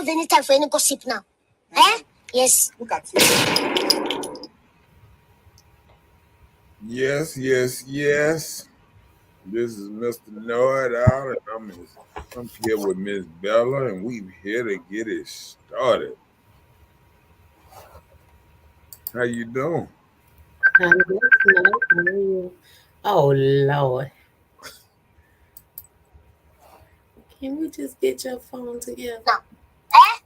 venit ai făcut gossip now. Eh? Yes. Look at you. Yes. This is Mr. Know-It-All, and I'm here with Miss Bella, and we're here to get it started. How you doing? I'm good tonight. How are you? Oh Lord. Can we just get your phone together? Now. Eh?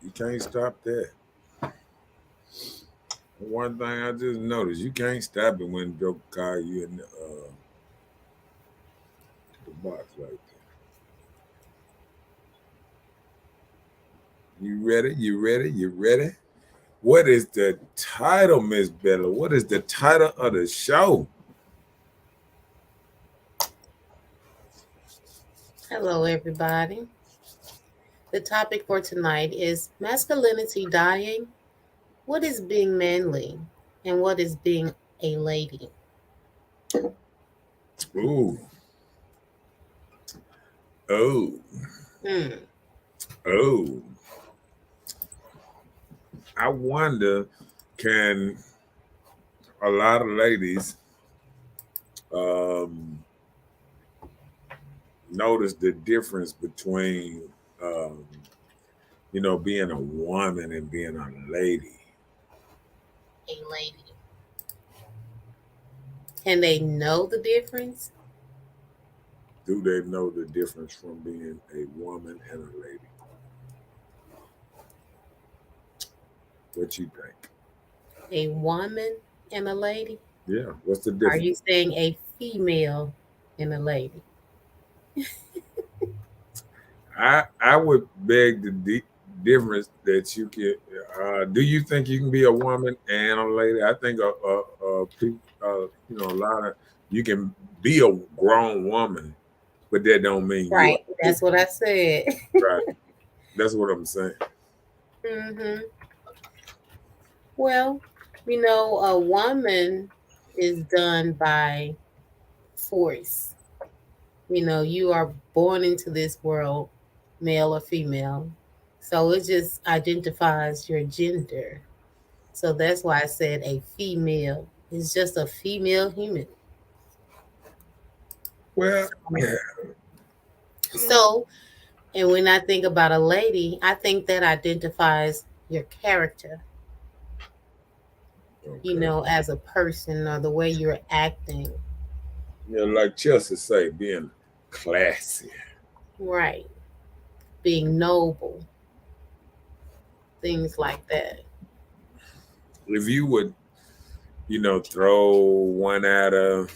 You can't stop that. One thing I just noticed, you can't stop it when Joker call you in the box like that. You ready? What is the title, Miss Bella? What is the title of the show? Hello, everybody. The topic for tonight is masculinity dying. What is being manly? And what is being a lady? Ooh. Oh. Hmm. Oh. I wonder, can a lot of ladies notice the difference between being a woman and being a lady? A lady. Can they know the difference? Do they know the difference from being a woman and a lady? What you think? A woman and a lady? Yeah, what's the Are difference? you saying a female and a lady? I would beg the difference that you can. Do you think you can be a woman and a lady? I think a lot of you can be a grown woman, but that don't mean you are. Right. That's what I said. Right. That's what I'm saying. Mm-hmm. Well, a woman is done by force. You are born into this world, male or female. So it just identifies your gender. So that's why I said a female. It's just a female human. Well, So, and when I think about a lady, I think that identifies your character, okay. as a person or the way you're acting. Like Chelsea say, being classy. Right. Being noble. Things like that. If you would, throw one out of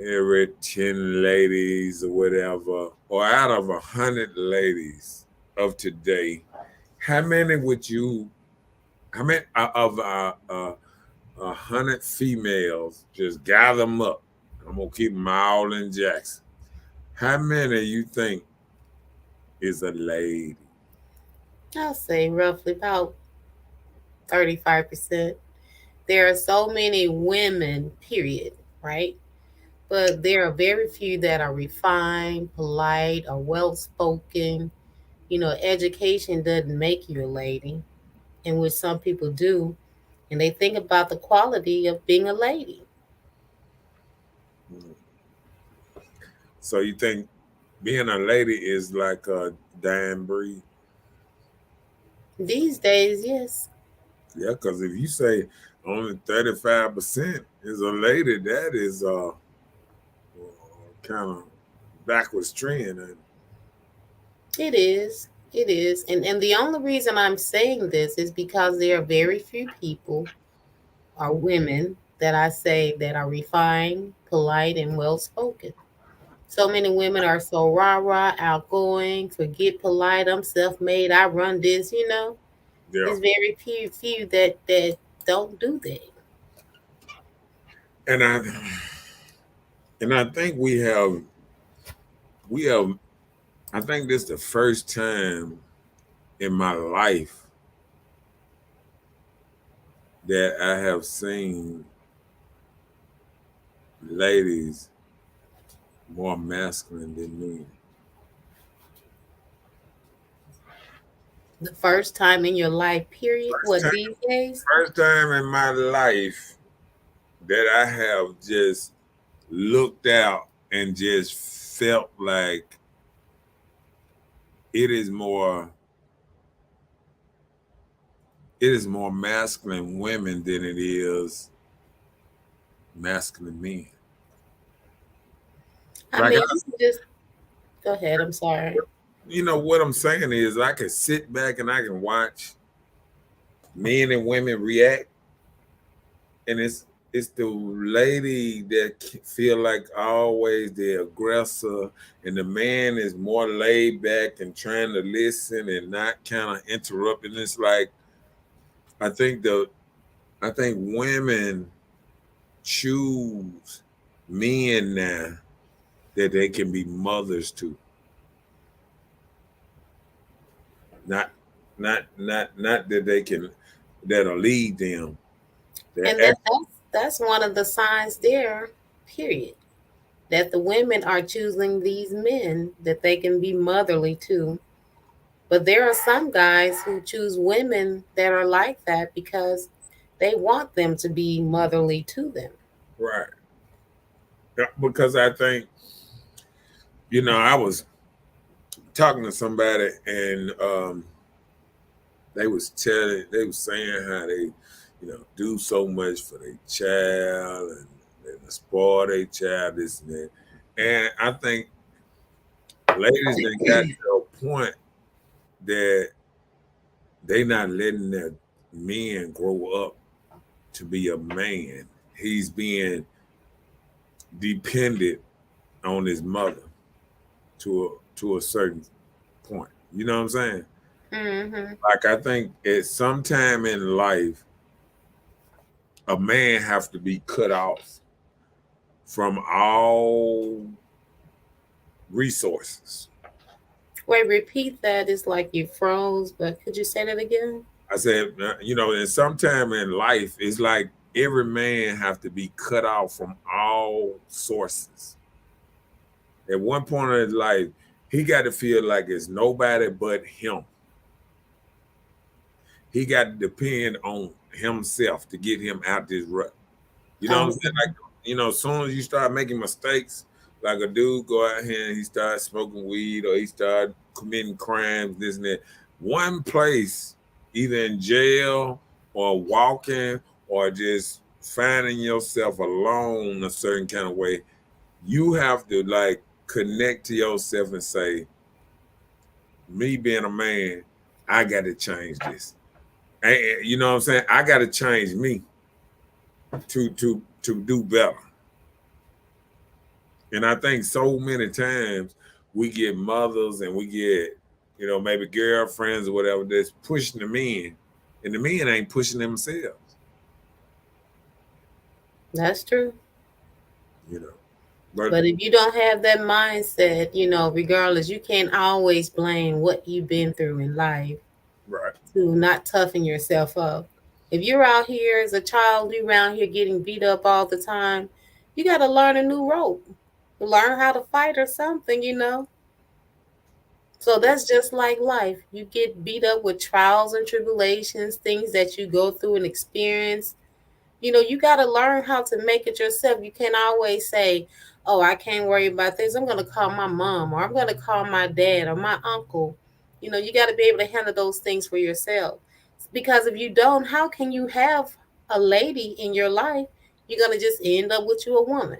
every 10 ladies or whatever, or out of 100 ladies of today, how many would you? How many of 100 females? Just gather them up. I'm gonna keep them all in Jackson. How many you think is a lady? I'll say roughly about 35%. There are so many women, period, right? But there are very few that are refined, polite, or well spoken. Education doesn't make you a lady, and which some people do, and they think about the quality of being a lady. So you think being a lady is like a dying breed? These days, yes. Yeah, because if you say only 35% is a lady, that is kind of backwards trend. And It is. It is. And the only reason I'm saying this is because there are very few people or women that I say that are refined, polite, and well spoken. So many women are so rah-rah, outgoing, forget polite, I'm self-made, I run this. yeah, It's very few that don't do that. and I think we have I think this is the first time in my life that I have seen ladies more masculine than men. The first time in your life, period. First What time, these days? first time in my life that I have just looked out and just felt like it is more it is more masculine women than it is masculine men. I Like mean, you can just go ahead. I'm sorry. what I'm saying is I can sit back and I can watch men and women react, and it's the lady that feel like always the aggressor, and the man is more laid back and trying to listen and not kind of interrupting. It's like I think the I think women choose men now that they can be mothers to, not not that they can that'll lead them. That And that's one of the signs there, period. That the women are choosing these men that they can be motherly to. But there are some guys who choose women that are like that because they want them to be motherly to them. right. Yeah, because I think I was talking to somebody and they was saying how they do so much for their child and spoil their child, this and that. And I think ladies that got to a point that they not letting their men grow up to be a man. He's being dependent on his mother to a certain point. You know what I'm saying? Hmm. Like I think at some time in life, a man have to be cut off from all resources. Wait, repeat that. It's like you froze, but could you say that again? I said, in some time in life, it's like every man have to be cut off from all sources. At one point in his life, he got to feel like it's nobody but him. He got to depend on himself to get him out this rut. You know what I'm saying? Like, as soon as you start making mistakes, like a dude go out here and he starts smoking weed or he start committing crimes, this and that. One place, either in jail or walking or just finding yourself alone a certain kind of way, you have to like connect to yourself and say, me being a man, I got to change this. And, you know what I'm saying? I got to change me to do better. And I think so many times we get mothers and we get, maybe girlfriends or whatever that's pushing the men, and the men ain't pushing themselves. That's true. You know, but But if you don't have that mindset, regardless, you can't always blame what you've been through in life right, to not toughen yourself up. If you're out here as a child, you're around here getting beat up all the time, you got to learn a new rope, learn how to fight or something. So that's just like life. You get beat up with trials and tribulations, things that you go through and experience. You got to learn how to make it yourself. You can't always say, oh, I can't worry about this. I'm going to call my mom or I'm going to call my dad or my uncle. You got to be able to handle those things for yourself. Because if you don't, how can you have a lady in your life? You're going to just end up with you a woman.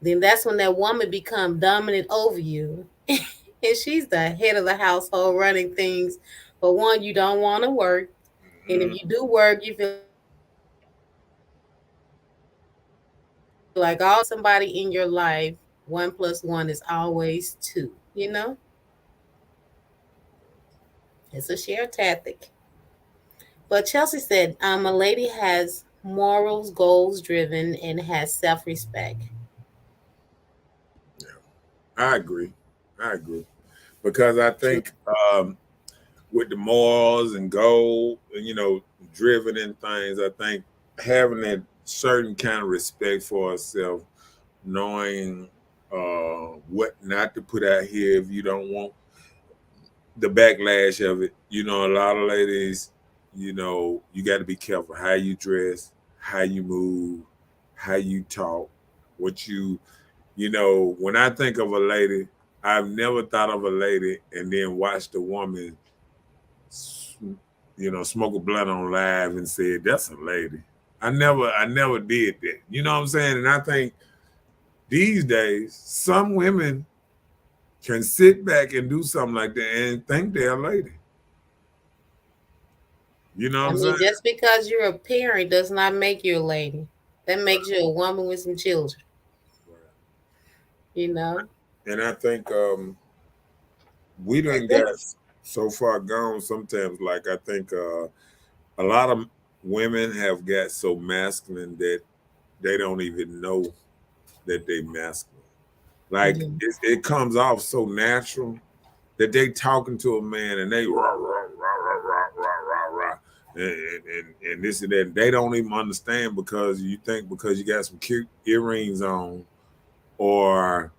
Then that's when that woman become dominant over you. And she's the head of the household running things. But one, you don't want to work. And if mm, you do work, you feel like all you do is somebody in your life, 1 + 1 is always 2. It's a share tactic. But Chelsea said, a lady has morals, goals driven, and has self respect. yeah, I agree. I agree because I True. think with the morals and goal, driven in things, I think having that certain kind of respect for ourselves, knowing what not to put out here if you don't want the backlash of it. A lot of ladies, you got to be careful how you dress, how you move, how you talk, what when I think of a lady, I've never thought of a lady and then watched a woman, smoke a blunt on live and said, that's a lady. I never did that. You know what I'm saying? And I think these days, some women can sit back and do something like that and think they're a lady. You know what I I'm mean, saying? just because you're a parent does not make you a lady. That makes you a woman with some children, you know? And I think we And done then, got so far gone sometimes. Like I think a lot of women have got so masculine that they don't even know that they masculine. Like mhm, it comes off so natural that they talking to a man and they rah rah rah rah rah rah rah rah and this and that. And they don't even understand because you think because you got some cute earrings on or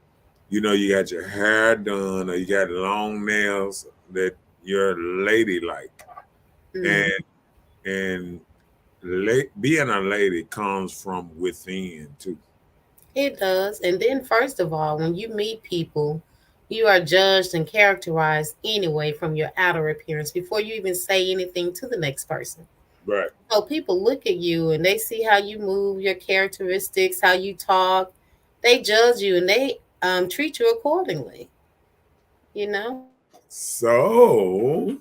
you got your hair done or you got long nails that you're ladylike. mhm. And and being a lady comes from within too. It does. And then, first of all, when you meet people, you are judged and characterized anyway from your outer appearance before you even say anything to the next person. Right. So people look at you and they see how you move, your characteristics, how you talk. They judge you and they treat you accordingly, you know? So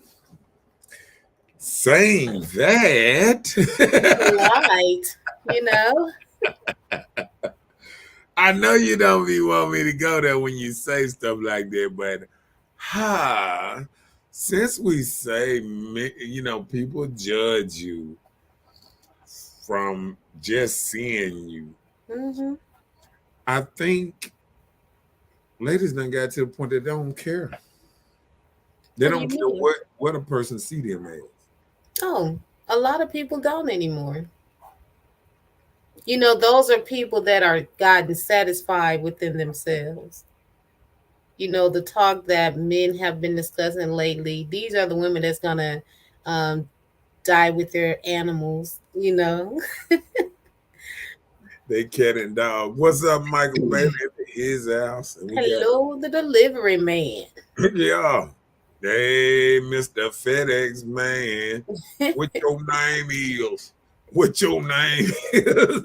saying Be that, polite, you know? I know you don't be want me to go there when you say stuff like that, but ha, since we say people judge you from just seeing you, Hmm. I think ladies done got to the point that they don't care. They What do you don't care mean? what a person see them as. Oh, a lot of people don't anymore. You know, those are people that are gotten satisfied within themselves. You know, the talk that men have been discussing lately, these are the women that's gonna um, die with their animals, you know. They cat and dog. What's up, Michael Bailey at his house? And we got Hello, the delivery man. yeah. Hey, Mr. FedEx man. What your name is? What your name is?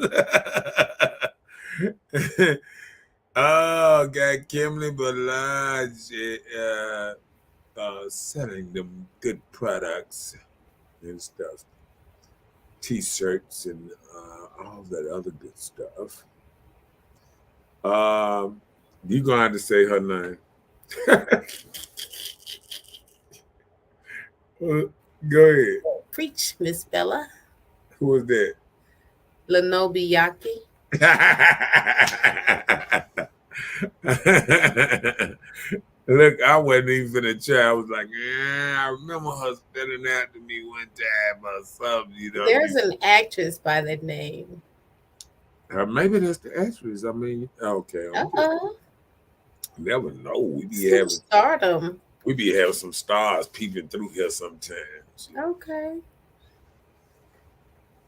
Oh, got Kimberly Balaj selling them good products and stuff. T-shirts and all that other good stuff. Um, you gonna have to say her name. Go ahead. Preach, Miss Bella. Who was that? Lanobiyaki. Look, I wasn't even finna try. I was like, I remember her standing out to me one time or something, There's an actress by that name. Maybe that's the actress. I mean, okay, I'm just Uh-oh. never know. Some stardom. We be having some stars peeping through here sometimes. Okay.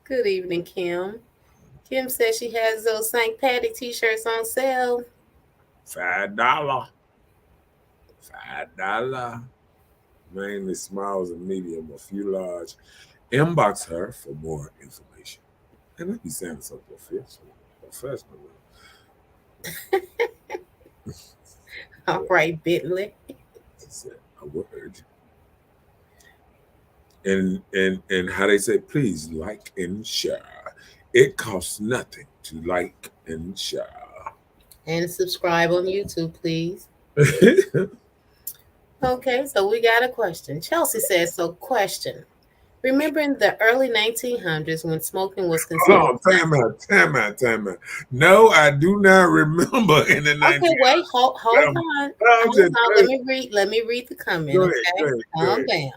Good evening, Kim. Kim says she has those St. Patty t-shirts on sale. $5. $5. Mainly smalls and medium, a few large. Inbox her for more information. And I be saying so professional. All right, Bentley. That's a word. And how they say, please like and share. It costs nothing to like and share. And subscribe on YouTube, please. Okay, so we got a question. Chelsea says, so question. Remember in the early 1900s when smoking was considered Hold on, time out. No, I do not remember in the Okay, 19. wait, hold I'm, on. I'm Hold just on. Let me read the comment, go ahead, okay? go ahead, go Calm ahead. down.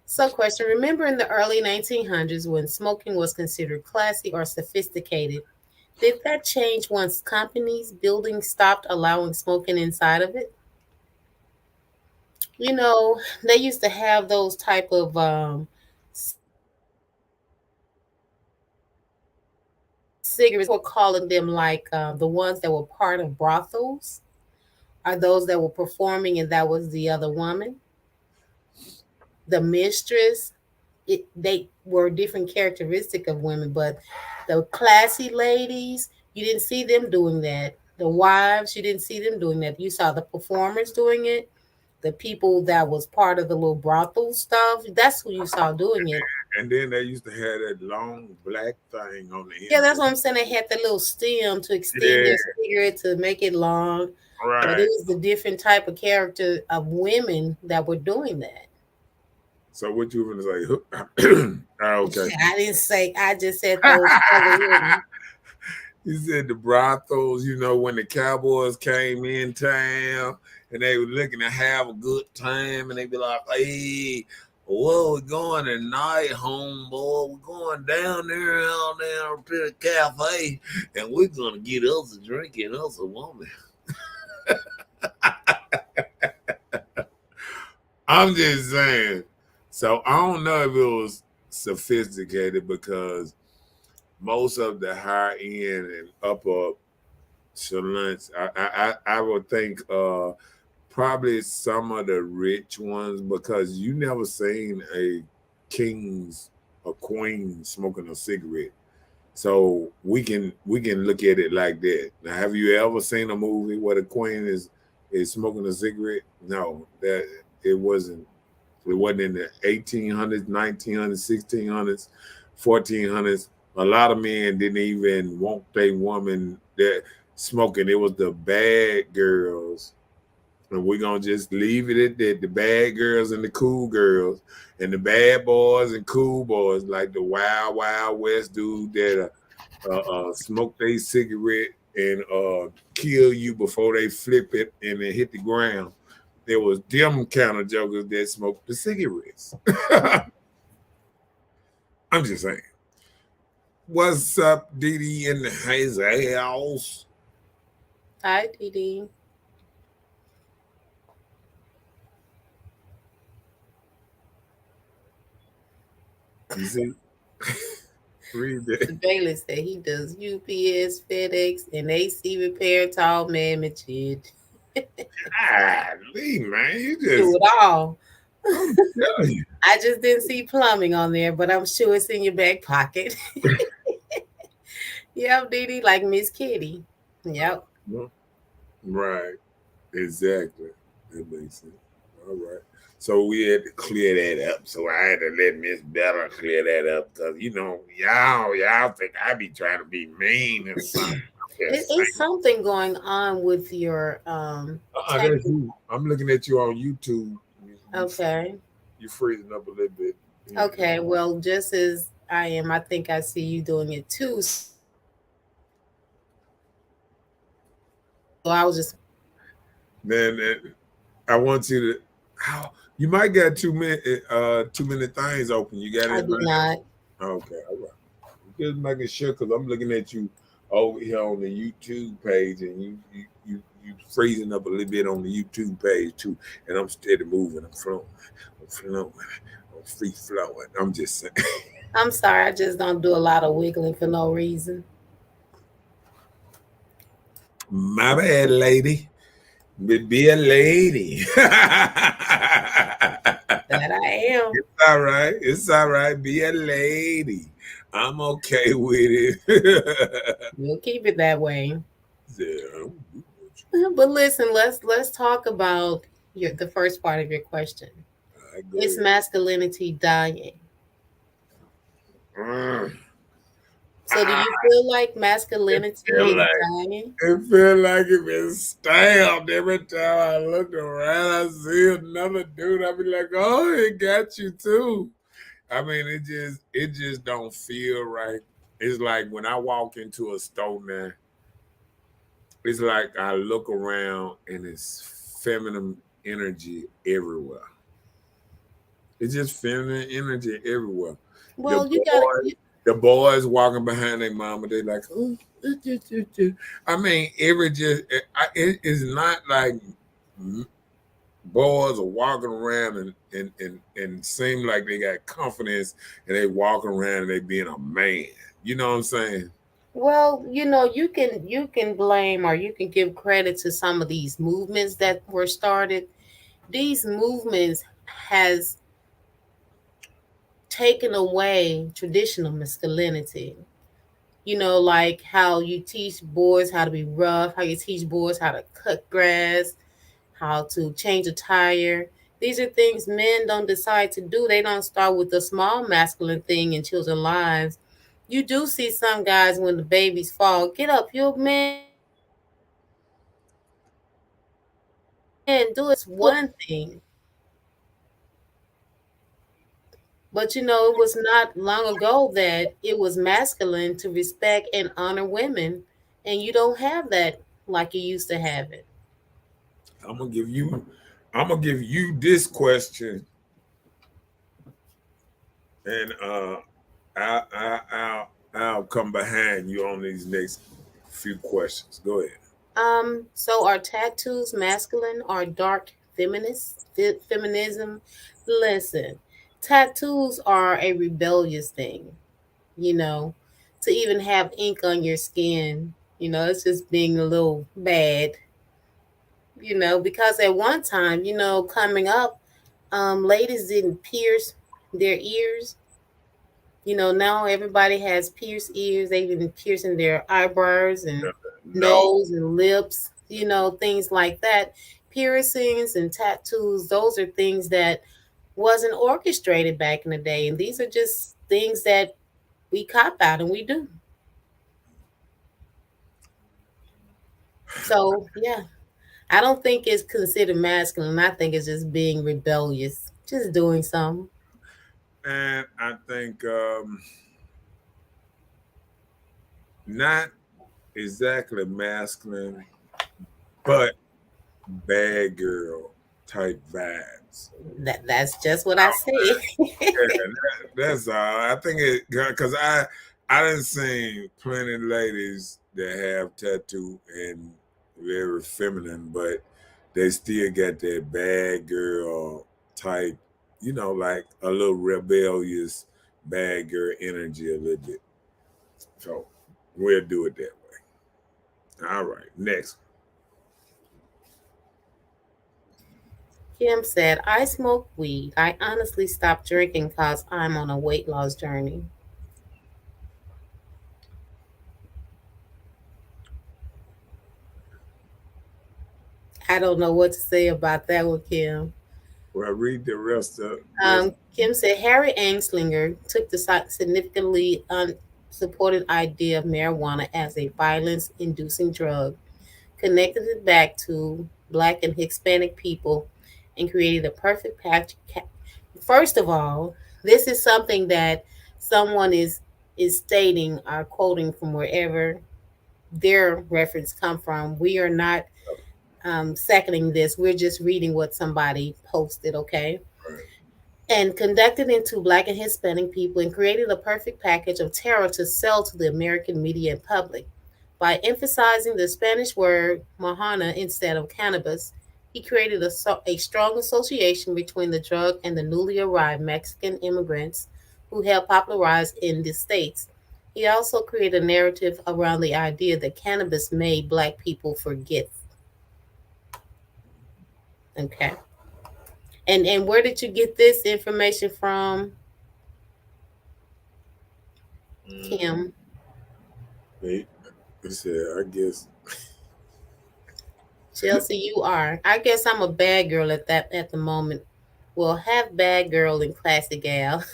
So question, remember in the early 1900s when smoking was considered classy or sophisticated, did that change once companies, buildings stopped allowing smoking inside of it? You know, they used to have those type of cigarettes. People were calling them like the ones that were part of brothels are those that were performing, and that was the other woman, the mistress. They were different characteristic of women, but the classy ladies, you didn't see them doing that. The wives, you didn't see them doing that. You saw the performers doing it. The people that was part of the little brothel stuff, that's who you saw doing it. And then they used to have that long black thing on the Yeah, end of that's it. what I'm saying. They had the little stem to extend Yeah, their cigarette to make it long. But it right. was the different type of character of women that were doing that. So what you gonna say? Ah, okay. I didn't say, I just said those other women. He said the brothels, when the Cowboys came in town and they were looking to have a good time and they be like, hey, where we going tonight, homeboy? We're going down there to the cafe and we're gonna get us a drink and us a woman. I'm just saying. So I don't know if it was sophisticated because most of the high end and upper salons, I would think probably some of the rich ones because you never seen a king's or queen smoking a cigarette. So we can look at it like that. Now, have you ever seen a movie where the queen is smoking a cigarette? No, that it wasn't. It wasn't in the 1800s, 1900s, 1600s, 1400s. A lot of men didn't even want their woman that smoking. It was the bad girls. And we're going to just leave it at that. The bad girls and the cool girls. And the bad boys and cool boys, like the wild, wild west dude that smoke their cigarette and kill you before they flip it and then hit the ground. There was them kind of jokers that smoked the cigarettes. I'm just saying. What's up, Didi in the house? Hi, Dee. You see? Read that. The Bailey said he does UPS, FedEx, and AC repair, tall man, Machid. Lee, man, you Do just, it all. I'm telling you. I just didn't see plumbing on there, but I'm sure it's in your back pocket. Yep, Dee, like Miss Kitty. Yep. Right, exactly. That makes sense. All right. So we had to clear that up. So I had to let Miss Bella clear that up because y'all think I be trying to be mean or something. I'm just It's saying. something going on with your tech. That's you. I'm looking at you on YouTube. Okay. You freezing up a little bit. Okay. Well, just as I am, I think I see you doing it too. So I was just Then I want you to. How you might got too many things open. You got I do anything else? not. Okay, all right. Just making sure because I'm looking at you over here on the YouTube page, and you freezing up a little bit on the YouTube page too. And I'm steady moving. I'm flowing. I'm free flowing. I'm just saying. I'm sorry, I just don't do a lot of wiggling for no reason. My bad, lady. Be a lady. That I am. It's all right. It's all right. Be a lady. I'm okay with it. We'll keep it that way. Yeah. But listen, let's talk about the first part of your question. I go Is ahead. masculinity dying? Mm. So do Ah, you feel like it masculinity feel is like dying? it feel like it been stabbed every time I look around. I see another dude. I be like, oh, it got you too. I mean, it just don't feel right. It's like when I walk into a store now, it's like I look around and it's feminine energy everywhere. It's just feminine energy everywhere. The Well, you got boys, to. the boys walking behind their mama, they like, oh, I mean, every just, it is not like boys are walking around and seem like they got confidence and they walking around and they being a man. You know what I'm saying? Well, you can blame or you can give credit to some of these movements that were started. These movements has taken away traditional masculinity. Like how you teach boys how to be rough, how you teach boys how to cut grass, how to change a tire. These are things men don't decide to do. They don't start with the small masculine thing in children's lives. You do see some guys when the babies fall, get up, you're a man, do it. That's one thing. But it was not long ago that it was masculine to respect and honor women. And you don't have that like you used to have it. I'm gonna give you I'm gonna give you this question, and I'll come behind you on these next few questions. Go ahead. So are tattoos masculine or dark feminism? Listen, tattoos are a rebellious thing, you know, to even have ink on your skin, it's just being a little bad, because at one time, coming up, ladies didn't pierce their ears. Now everybody has pierced ears. They've been piercing their eyebrows and No, nose and lips, things like that. Piercings and tattoos, those are things that wasn't orchestrated back in the day. And these are just things that we cop out and we do. So, yeah, I don't think it's considered masculine. I think it's just being rebellious, just doing something. and I think not exactly masculine, but bad girl type vibes. That's just what I said. Yeah, that's all. I think it because I done seen plenty of ladies that have tattoo and very feminine, but they still got that bad girl type, like a little rebellious bad girl energy a little bit. So we'll do it that way. All right, next. Kim said, I smoke weed. I honestly stopped drinking because I'm on a weight loss journey. I don't know what to say about that one, Kim. Well, read the rest. Kim said, Harry Anslinger took the significantly unsupported idea of marijuana as a violence inducing drug, connected it back to Black and Hispanic people, and created a perfect patch. First of all, this is something that someone is stating or quoting from wherever their reference come from. We are not seconding this. We're just reading what somebody posted, okay? Right. And conducted into Black and Hispanic people and created a perfect package of terror to sell to the American media and public. By emphasizing the Spanish word marijuana instead of cannabis, he created a strong association between the drug and the newly arrived Mexican immigrants who helped popularize in the States. He also created a narrative around the idea that cannabis made Black people forget. Okay. And where did you get this information from, Mm, Kim? he said, I guess. Chelsea, you are. I guess I'm a bad girl at the moment. Well, half bad girl and classy gal.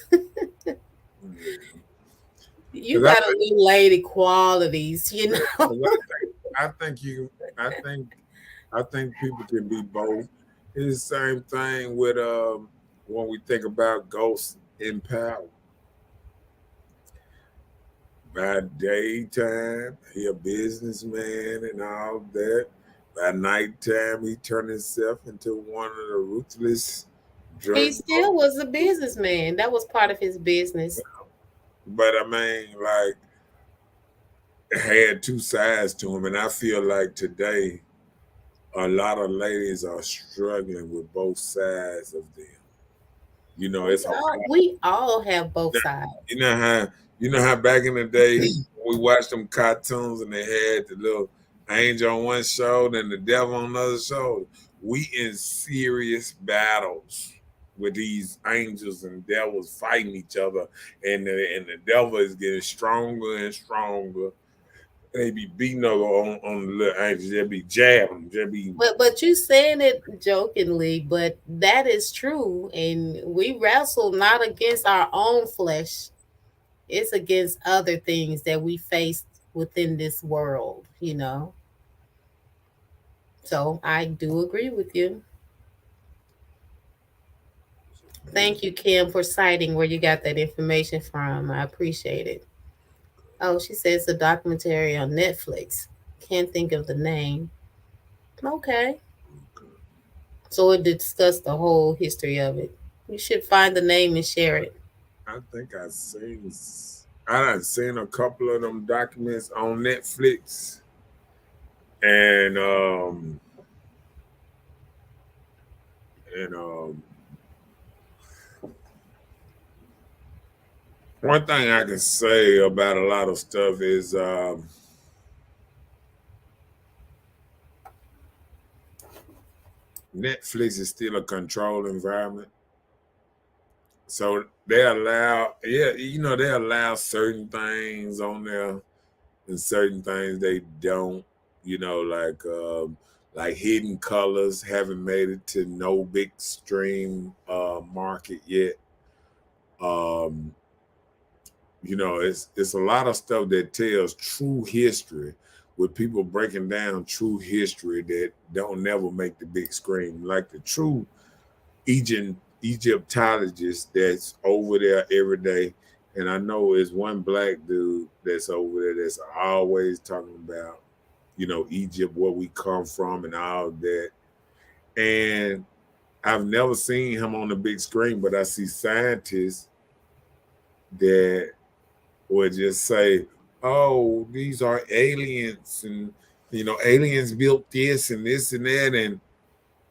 You Because got a little lady qualities, you know. I think you. I think. I think people can be both. It's the same thing with when we think about ghosts in power. By daytime, he a businessman and all that. By nighttime, he turned himself into one of the ruthless He drug. still was a businessman. That was part of his business. But I mean, like, it had two sides to him, and I feel like today a lot of ladies are struggling with both sides of them. You know, it's hard. We all have both sides. You know how you know how back in the day we watched them cartoons and they had the little angel on one shoulder and the devil on the other shoulder. We in serious battles with these angels and devils fighting each other, and the devil is getting stronger and stronger. They be beating up on the little angels. They be jabbing. They be But you saying it jokingly, but that is true. And we wrestle not against our own flesh. It's against other things that we face within this world, you know. So I do agree with you. Thank you, Kim, for citing where you got that information from. I appreciate it. Oh, she says a documentary on Netflix. Can't think of the name. Okay. So it discussed the whole history of it. You should find the name and share it. I think I done seen a couple of them documents on Netflix, and and one thing I can say about a lot of stuff is Netflix is still a controlled environment. So they allow, yeah, you know, they allow certain things on there and certain things they don't. You know, like Hidden Colors haven't made it to no big stream market yet. Um, you know, it's a lot of stuff that tells true history with people breaking down true history that don't never make the big screen, like the true Egyptologist that's over there every day. And I know it's one black dude that's over there that's always talking about, you know, Egypt, where we come from and all that. And I've never seen him on the big screen, but I see scientists that would just say, "Oh, these are aliens, and you know, aliens built this and this and that," and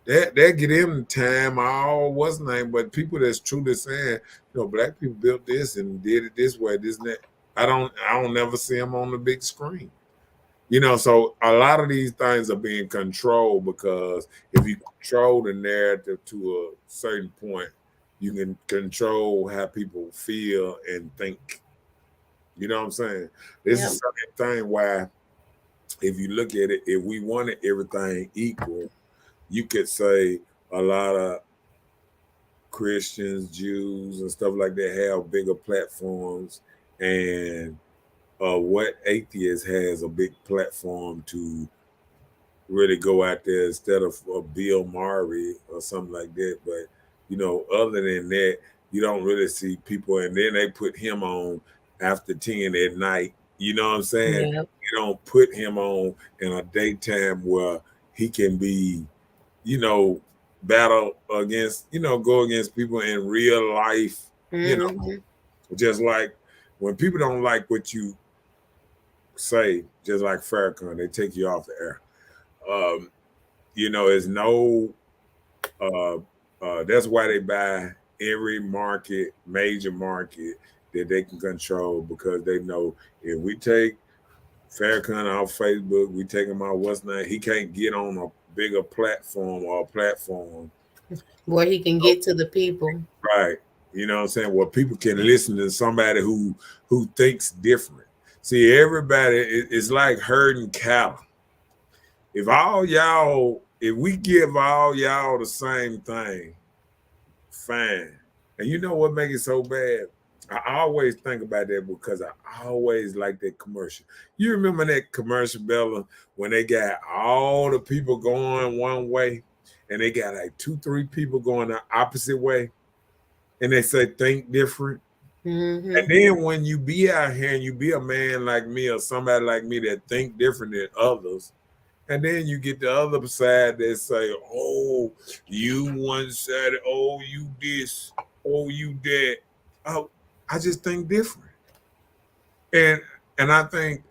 that get him time. All what's name, but people that's truly saying, you know, black people built this and did it this way, this and that. I don't never see them on the big screen. You know, so a lot of these things are being controlled because if you control the narrative to a certain point, you can control how people feel and think. You know what I'm saying? This Yep. is the same thing why, if you look at it, if we wanted everything equal, you could say a lot of Christians, Jews, and stuff like that have bigger platforms, and what atheist has a big platform to really go out there instead of Bill Murray or something like that. But you know, other than that, you don't really see people, and then they put him on after 10 at night. You know what I'm saying? Yep. You don't put him on in a daytime where he can be, you know, battle against, you know, go against people in real life, you know, Hmm. just like when people don't like what you say, just like Farrakhan, they take you off the air. Um, you know, it's no, uh, that's why they buy every market, major market that they can control, because they know if we take Farrakhan off Facebook, we take him out what's name, he can't get on a bigger platform or a platform. Where he can get to the people. Right. You know what I'm saying? Well, people can listen to somebody who thinks different. See, everybody is like herding cattle. If we give all y'all the same thing, fine. And you know what makes it so bad? I always think about that because I always like that commercial. You remember that commercial, Bella, when they got all the people going one way and they got like two, three people going the opposite way, and they say think different. And Hmm. then when you be out here and you be a man like me or somebody like me that think different than others, and then you get the other side that say, "Oh, you one sided. Oh, you this. Oh, you that." Oh, I just think different, and and I think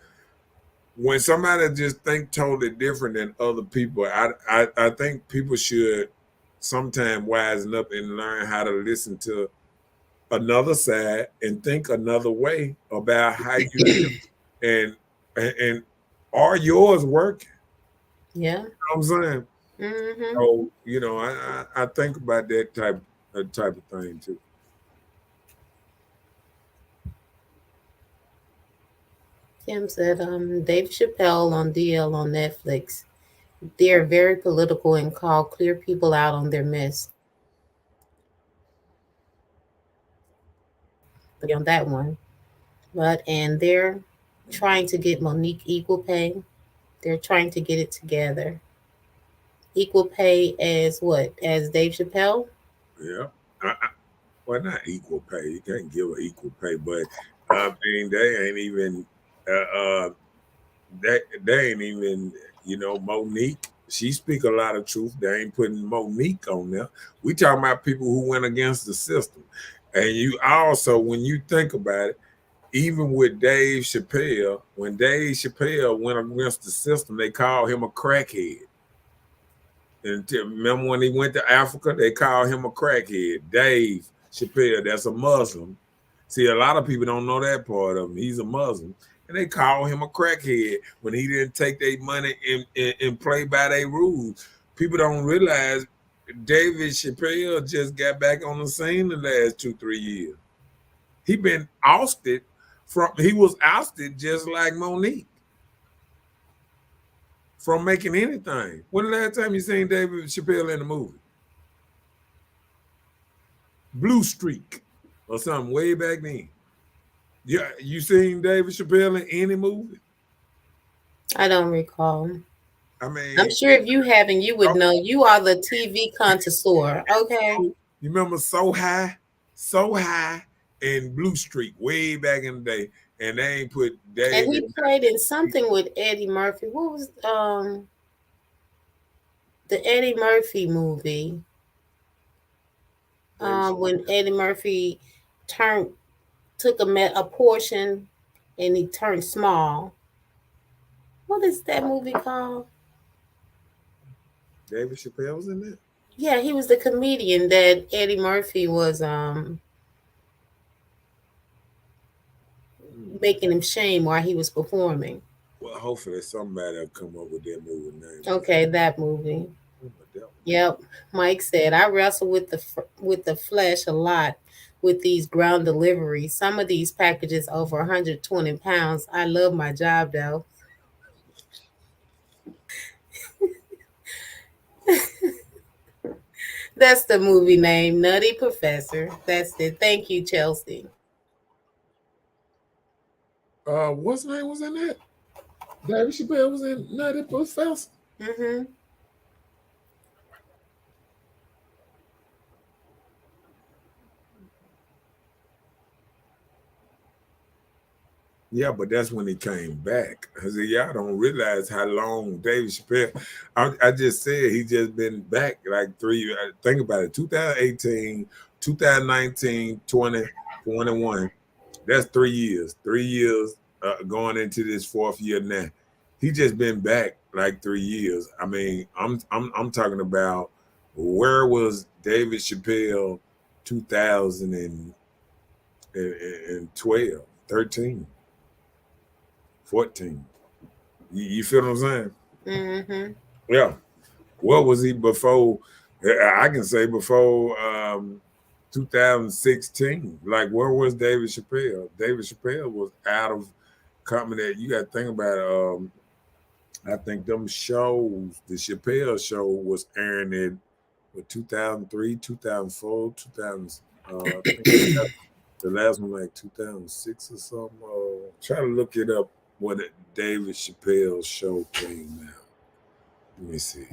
when somebody just think totally different than other people, I think people should sometime wisen up and learn how to listen to another side and think another way about how you live and are yours working? Yeah. You know what I'm saying? Mm-hmm. So, I think about that type of thing too. Kim said, Dave Chappelle on DL on Netflix. They are very political and call clear people out on their mess. But on that one. And they're trying to get Monique equal pay. They're trying to get it together. Equal pay as what? As Dave Chappelle? Yeah. Well, not equal pay. You can't give her equal pay, but I mean, they ain't even they ain't even Monique. She speak a lot of truth. They ain't putting Monique on there. We talking about people who went against the system, and you also, when you think about it, even with Dave Chappelle, when Dave Chappelle went against the system, they called him a crackhead. And remember when he went to Africa, they called him a crackhead. Dave Chappelle, that's a Muslim. See, a lot of people don't know that part of him. He's a Muslim. And they call him a crackhead when he didn't take their money and play by their rules. People don't realize David Chappelle just got back on the scene the last 2-3 years. He was ousted just like Monique from making anything. When the last time you seen David Chappelle in a movie? Blue Streak or something way back then. Yeah, you seen David Chappelle in any movie? I don't recall. I I'm mean, sure if you haven't, you would know. You are the TV connoisseur. Okay. you remember So High, and Blue Streak way back in the day, and they ain't put And David. he played in something with Eddie Murphy. What was the Eddie Murphy movie? When Eddie Murphy turned took a portion and he turned small. What is that movie called? David Chappelle was in there. Yeah, he was the comedian that Eddie Murphy was making him shame while he was performing. Well, hopefully somebody will come up with that movie name. Okay, that movie. That Yep. Mike said, I wrestle with the flesh a lot with these ground deliveries. Some of these packages over 120 pounds. I love my job though. That's the movie name, Nutty Professor. That's it. Thank you, Chelsea. What's name was in that? David Chappelle was in Nutty Professor. Mm-hmm. Yeah, but that's when he came back. I said, y'all don't realize how long David Chappelle. I just said he just been back like 3. Think about it: 2018, 2019, 20, 21. That's 3 years. 3 years going into this 4th year now. He just been back like 3 years. I mean, I'm talking about where was David Chappelle 2012, 13. 14. You feel what I'm saying? Mm-hmm. Yeah. What was he before? I can say before 2016. Like, where was David Chappelle? David Chappelle was out of comedy. You got to think about it. I think them shows, the Chappelle show was airing in 2003, 2004, 2000. The last one like 2006 or something. Try to look it up when David Chappelle's show came out. Let me see.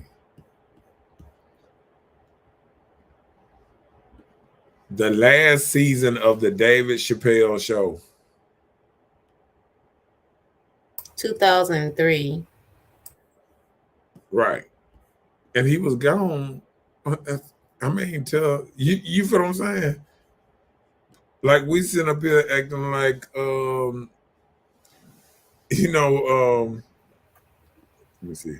The last season of the David Chappelle show. 2003. Right. And he was gone. I mean, till you feel what I'm saying? Like, we sitting up here acting like you know, Let me see.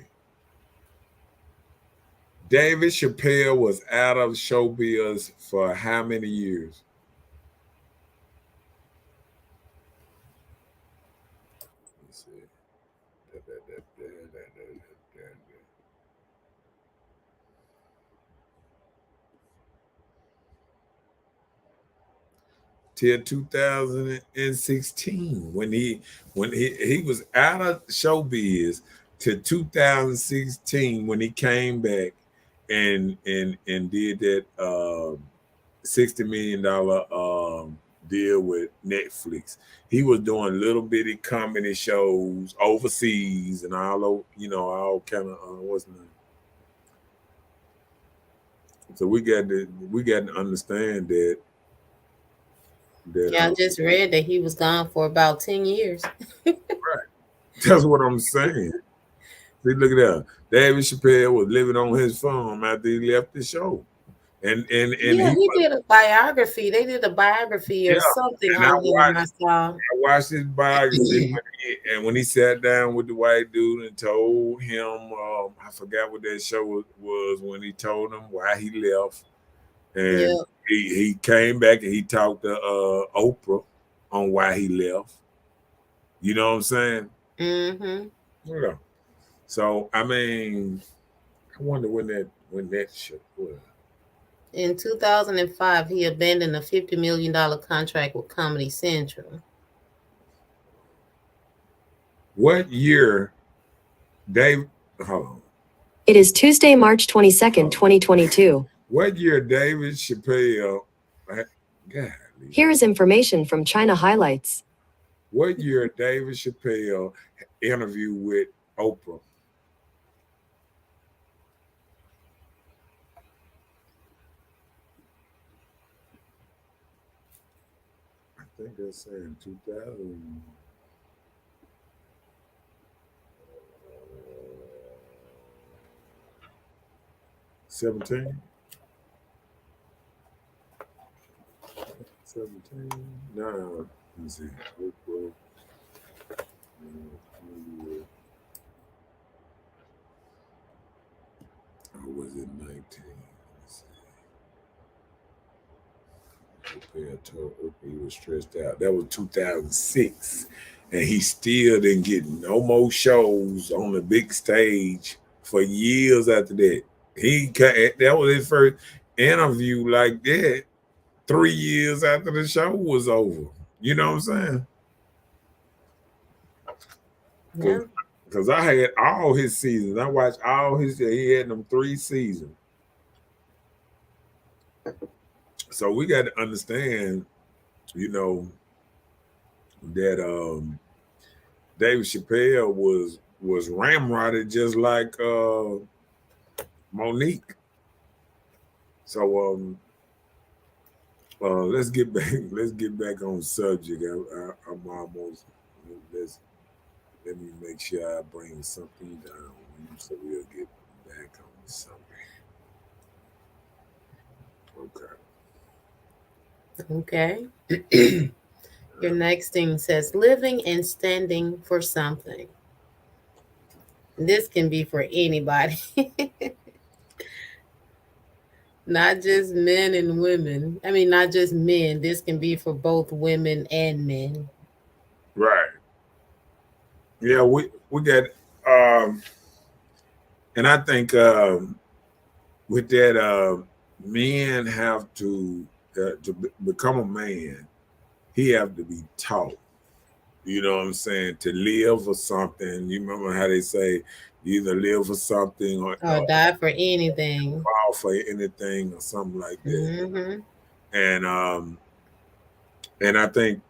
David Chappelle was out of showbiz for how many years? Let's see. 2016 when he was out of showbiz to 2016 when he came back and did that $60 million deal with Netflix. He was doing little bitty comedy shows overseas and all kind of what's the name. So we got to understand that Yeah, I just read that he was gone for about 10 years. right. That's what I'm saying. See, look at that. David Chappelle was living on his farm after he left the show. And Yeah, he he did a biography. They did a biography yeah, or something and I on him I watched saw. I watched his biography when he sat down with the white dude and told him I forgot what that show was when he told him why he left. And Yeah. he came back and he talked to Oprah on why he left. You know what I'm saying? Mm-hmm. Yeah. So I mean, I wonder when that shit was. In 2005, he abandoned a $50 million contract with Comedy Central. What year, Dave? Hold on. It is Tuesday, March 22nd, 2022. What year David Chappelle? God, Here is information from China Highlights. what year David Chappelle interview with Oprah? I think they're saying 2017. 17. No, let me see. Oprah. Or was it 19? Let's see. Chappelle told Oprah he was stressed out. That was 2006. And he still didn't get no more shows on the big stage for years after that. That was his first interview like that 3 years after the show was over. You know what I'm saying? Yeah. Because I had all his seasons. I watched all he had them 3 seasons. So we got to understand, that David Chappelle was ramrodded just like Monique. So let's get back on subject. I'm almost let me make sure I bring something down so we'll get back on the subject. Okay. Okay. Your next thing says living and standing for something. This can be for anybody. Not just men and women. I mean, not just men. This can be for both women and men. Right. Yeah, we got and I think with that men have to become a man, he have to be taught. You know what I'm saying? To live for something. You remember how they say you either live for something or Or die for anything. fall for anything or something like that. Mm-hmm. And I think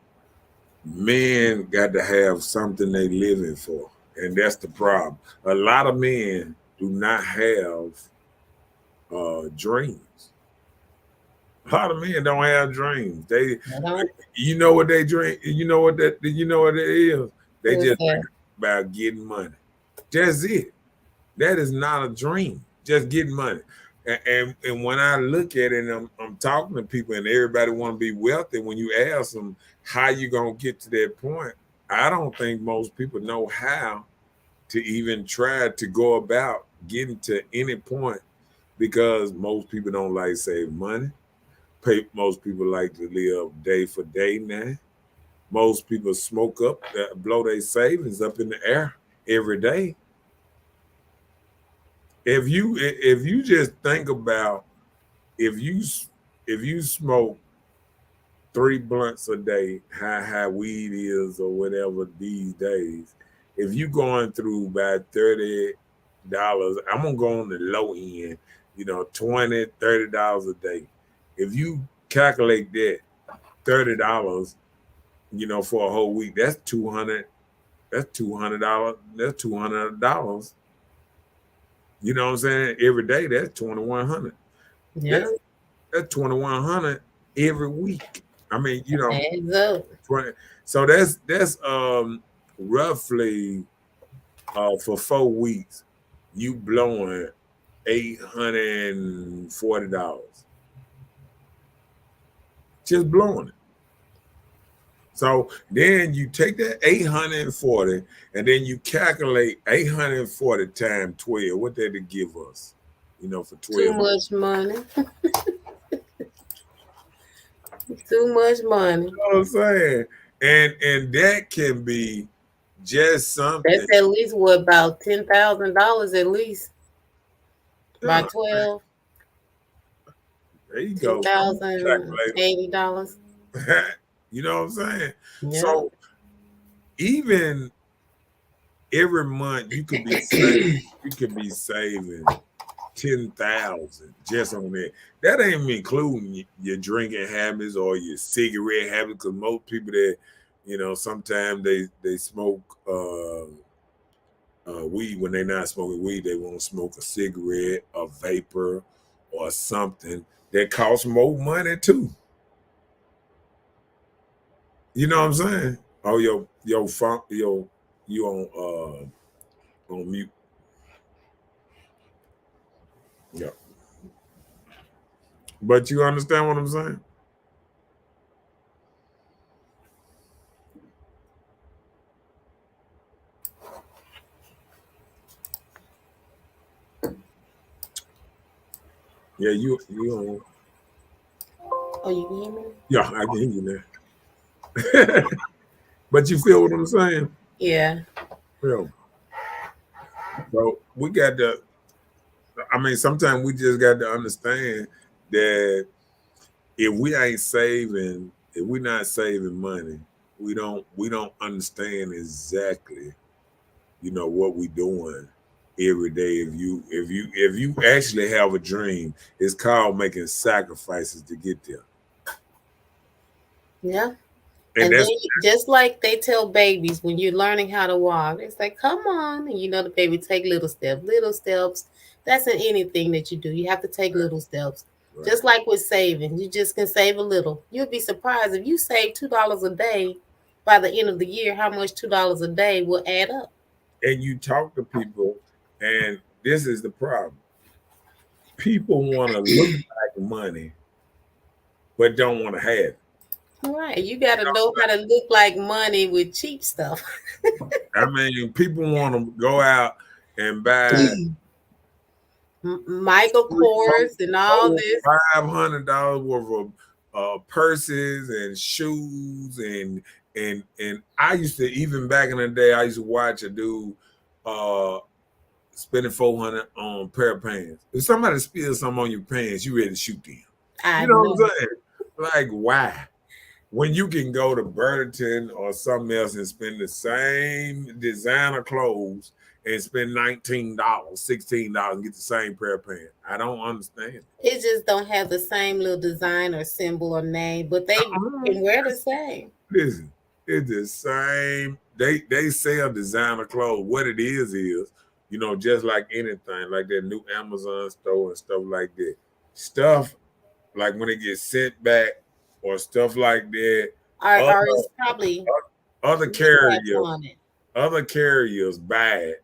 men got to have something they living for. And that's the problem. A lot of men do not have dreams. A lot of men don't have dreams. You know what they dream. You know what it is. They What's just that? think about getting money. That's it. That is not a dream. Just getting money. And when I look at it, and I'm talking to people, and everybody want to be wealthy. When you ask them how you gonna get to that point, I don't think most people know how to even try to go about getting to any point because most people don't like save money. Most people like to live day for day now. Most people smoke up, blow their savings up in the air every day. If you just think about if you smoke 3 blunts a day, how weed is or whatever these days, if you going through about $30, I'm gonna go on the low end, $20, $30 a day. If you calculate that $30, for a whole week, that's 200. That's $200. That's $200. You know what I'm saying? Every day, that's 2,100. Yeah. That's 2,100 every week. I mean, Adds up. 20. So that's roughly for 4 weeks, you blowing $840. Just blowing it. So then you take that 840 and then you calculate 840 times 12. What did it give us? For 12. Too much money. Too much money. You know what I'm saying? And that can be just something. That's at least about $10,000 at least. By 12. There you go. $2,080. You know what I'm saying? Yeah. So even every month you could be saving 10,000 just on that. That ain't even including your drinking habits or your cigarette habits, because most people that sometimes they smoke weed. When they're not smoking weed, they won't smoke a cigarette, a vapor, or something that costs more money too. You know what I'm saying? Oh, your phone, you on mute. Yeah. But you understand what I'm saying? Yeah, you on. Oh, you can hear me? Yeah, I can hear you now. But you feel what I'm saying? Yeah. Yeah. So we got to. I mean, sometimes we just got to understand that if we're not saving money, we don't understand exactly, what we're doing every day. If you actually have a dream, it's called making sacrifices to get there. Yeah. And then that's just like they tell babies when you're learning how to walk, it's like, come on. And the baby take little steps, little steps. That's in anything that you do. You have to take little steps. right. Just like with saving, you just can save a little. You'll be surprised if you save $2 a day by the end of the year, how much $2 a day will add up. And you talk to people, and this is the problem. People want to look like money, but don't want to have it. Right. You got to know how to look like money with cheap stuff. I mean, people want to go out and buy Michael Kors and all this. $500 worth of purses and shoes and I used to, even back in the day, I used to watch a dude spending $400 on a pair of pants. If somebody spills something on your pants, you ready to shoot them. I You know know. what I'm saying? Like, why? When you can go to Burlington or something else and spend the same designer clothes and spend $19, $16 and get the same pair of pants. I don't understand. It just don't have the same little design or symbol or name, but they can wear the same. Listen, it's the same. They sell designer clothes. What it is, just like anything, like that new Amazon store and stuff like that. Stuff like when it gets sent back or stuff like that. Or it's probably other carriers buy it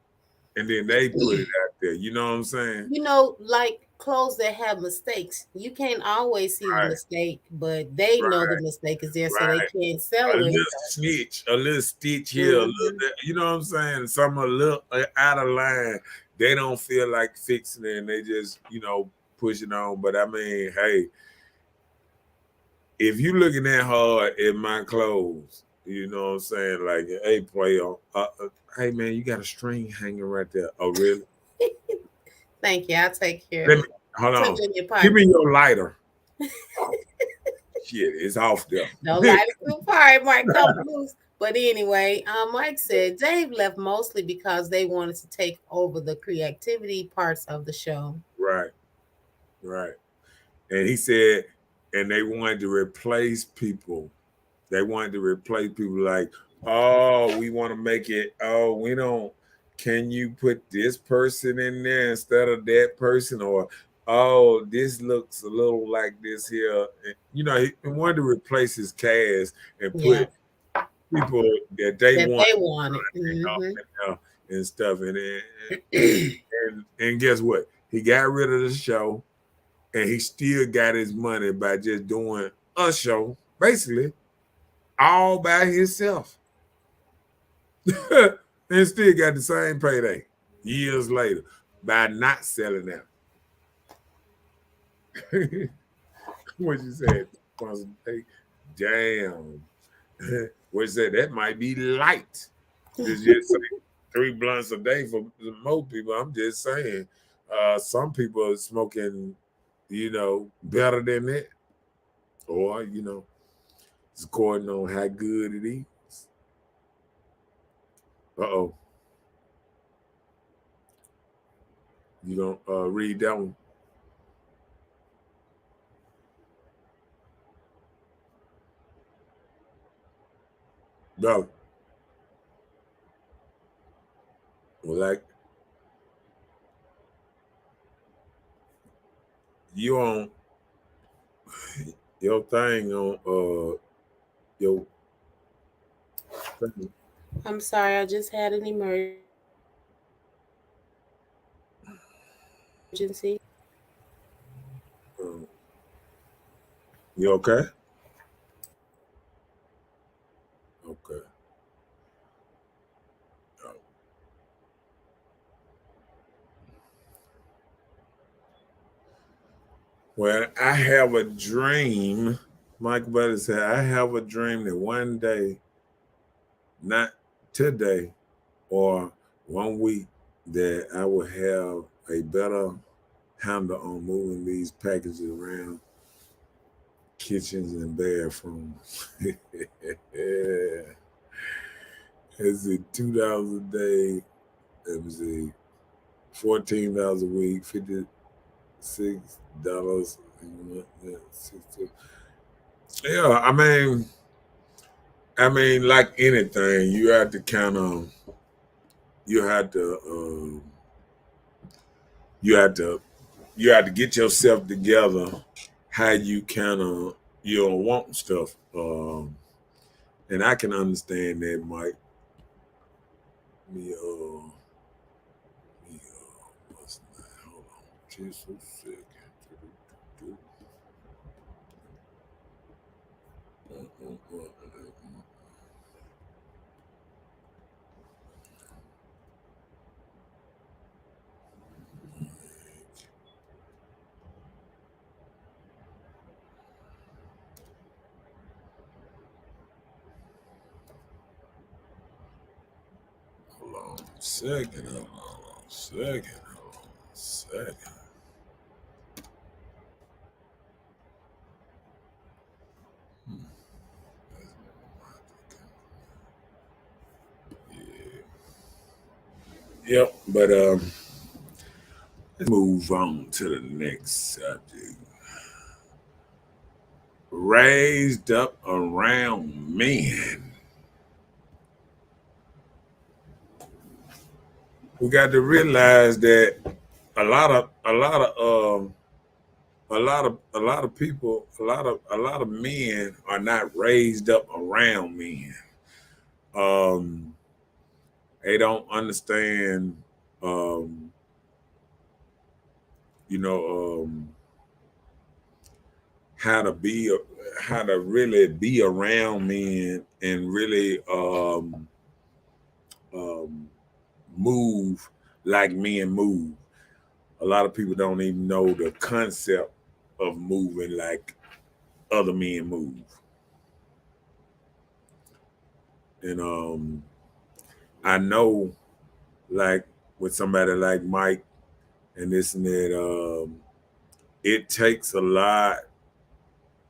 and then they put it out there. You know what I'm saying? Like clothes that have mistakes. You can't always see the Right, mistake, but they know the right, mistake is there, so they right. can't A sell it. little snitch, a little stitch here, a little Hmm. there. You know what I'm saying? Some a little out of line. They don't feel like fixing it, and they just push it on. But I mean, hey, if you looking that hard at my clothes, you know what I'm saying? Like, hey, player, hey man, you got a string hanging right there. Oh, really? Thank you. I'll take care Let of me it. hold Tuck on. it in your Give me pocket. your lighter. Oh, shit, it's off there. Don't light it too far, it might come loose. But anyway, Mike said Dave left mostly because they wanted to take over the creativity parts of the show. Right, right. And he said, and they wanted to replace people. They wanted to replace people like, oh, we want to make it, oh, we don't, can you put this person in there instead of that person? Or, oh, this looks a little like this here. And, he wanted to replace his cast and Yeah, put people that they that want they wanted. in there and stuff. And guess what? He got rid of the show and he still got his money by just doing a show, basically, all by himself. And still got the same payday years later by not selling out. What you said? Damn. What you said? That might be light. Just say 3 blunts a day for most people. I'm just saying. Some people are smoking, better than that. Or, it's according on how good it is. Uh-oh. You don't read that one. No. Well, like you on your thing on your thing. I'm sorry, I just had an emergency. Um, you okay? Okay. Oh. Well, I have a dream. Mike Buddy said, I have a dream that one day, not today or one week, that I will have a better handle on moving these packages around kitchens and bathrooms. Yeah. Is it $2 a day? Let me see. $14 a week, $56. Yeah, like anything, you have to kind of, you have to, you have to, you have to get yourself together. How you kind of, want stuff, and I can understand that, Mike. Me, what's that? Hold on, just a second. Hold on a second. Hold on a second. Hold on a second. Hmm. Yeah. Yep. But let's move on to the next subject. Raised up around men. We got to realize that a lot of people, a lot of men are not raised up around men. Um, they don't understand um, you know, how to be, how to really be around men and really um, move like men move. A lot of people don't even know the concept of moving like other men move. And I know, like with somebody like Mike and this and that, it takes a lot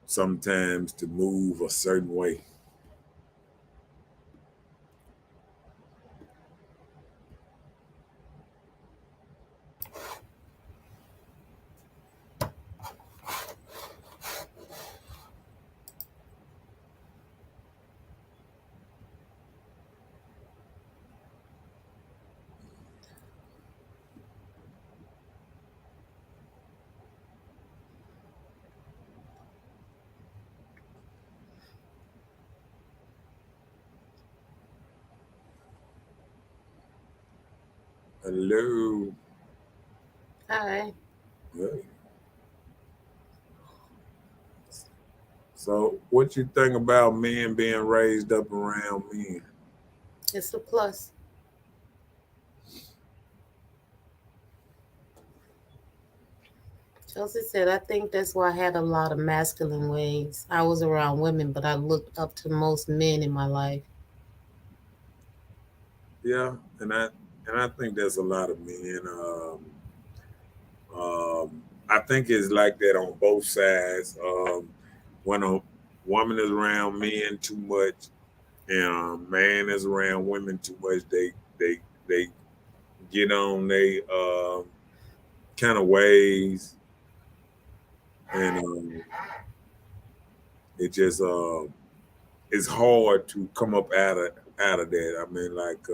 sometimes to move a certain way. Hello. Hi. Hey. So, what you think about men being raised up around men? It's a plus. Chelsea said, I think that's why I had a lot of masculine ways. I was around women, but I looked up to most men in my life. Yeah, and I think there's a lot of men. I think it's like that on both sides. When a woman is around men too much, and a man is around women too much, they get on they kind of ways, and it just it's hard to come up out of that. I mean, like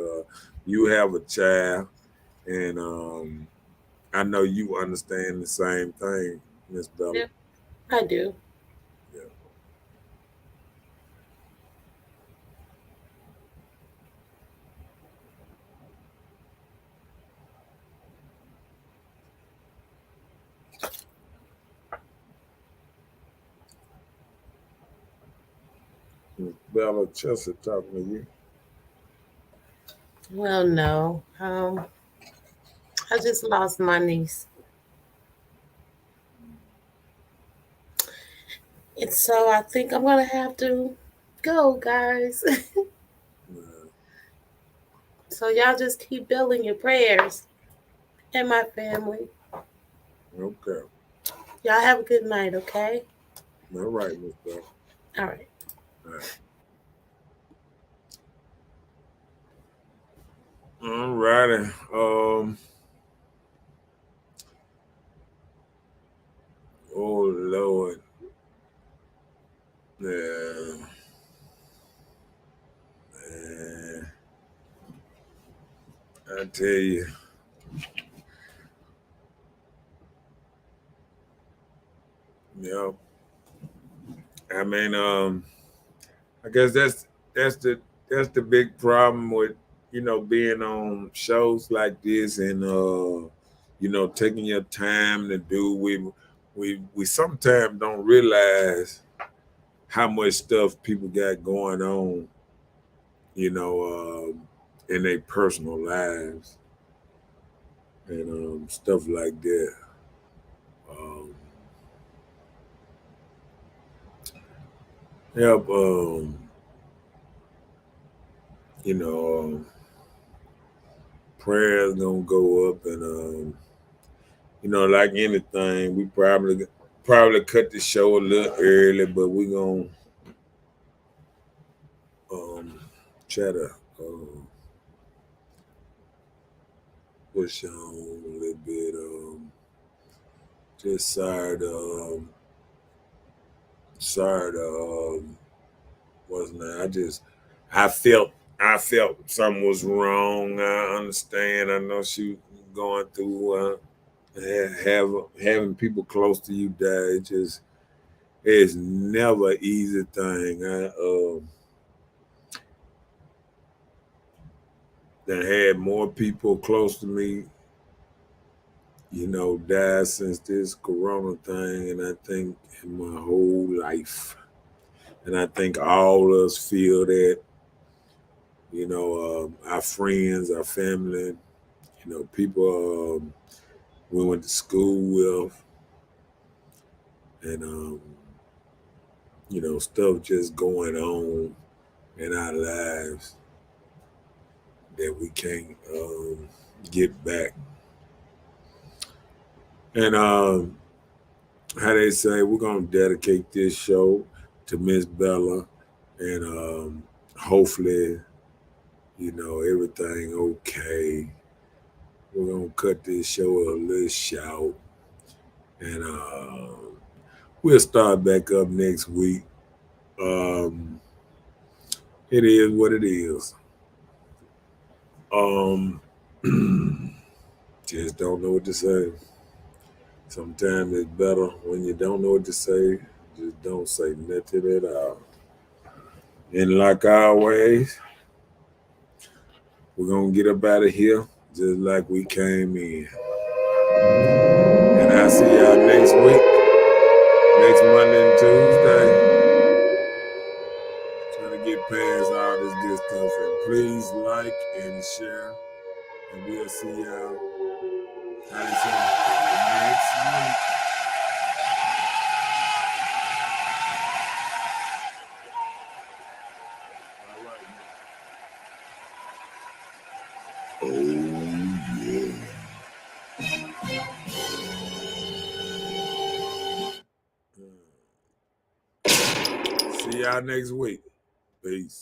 you have a child, and I know you understand the same thing, Miss Bella. Yeah, I do. Yeah. Miss Bella Chester talking to you. Well, no. I just lost my niece. And so I think I'm going to have to go, guys. Yeah. So y'all just keep building your prayers and my family. Okay. Y'all have a good night, okay? All right, Miss Bella. All right. All right. All righty. Oh Lord. Yeah. Man. I tell you. Yeah. I mean, I guess that's the that's the big problem with being on shows like this and taking your time to do. We sometimes don't realize how much stuff people got going on, in their personal lives and stuff like that. Um, Yep. You know, prayers gonna go up, and like anything, we probably cut the show a little early, but we gonna um try to push on a little bit. Just sorry to wasn't I just I felt I felt something was wrong. I understand. I know she going through having people close to you die. It's never an easy thing. I that had more people close to me died since this corona thing, and I think in my whole life. And I think all of us feel that, our friends, our family, people we went to school with, and, stuff just going on in our lives that we can't get back. And how they say, we're going to dedicate this show to Miss Bella, and hopefully, everything okay. We're going to cut this show a little short, and we'll start back up next week. It is what it is. Just don't know what to say. Sometimes it's better when you don't know what to say, just don't say nothing at all. And like always, we're going to get up out of here just like we came in. And I'll see y'all next week, next Monday and Tuesday. Trying to get past all this good stuff. And please like and share. And we'll see y'all next week. See y'all next week. Peace.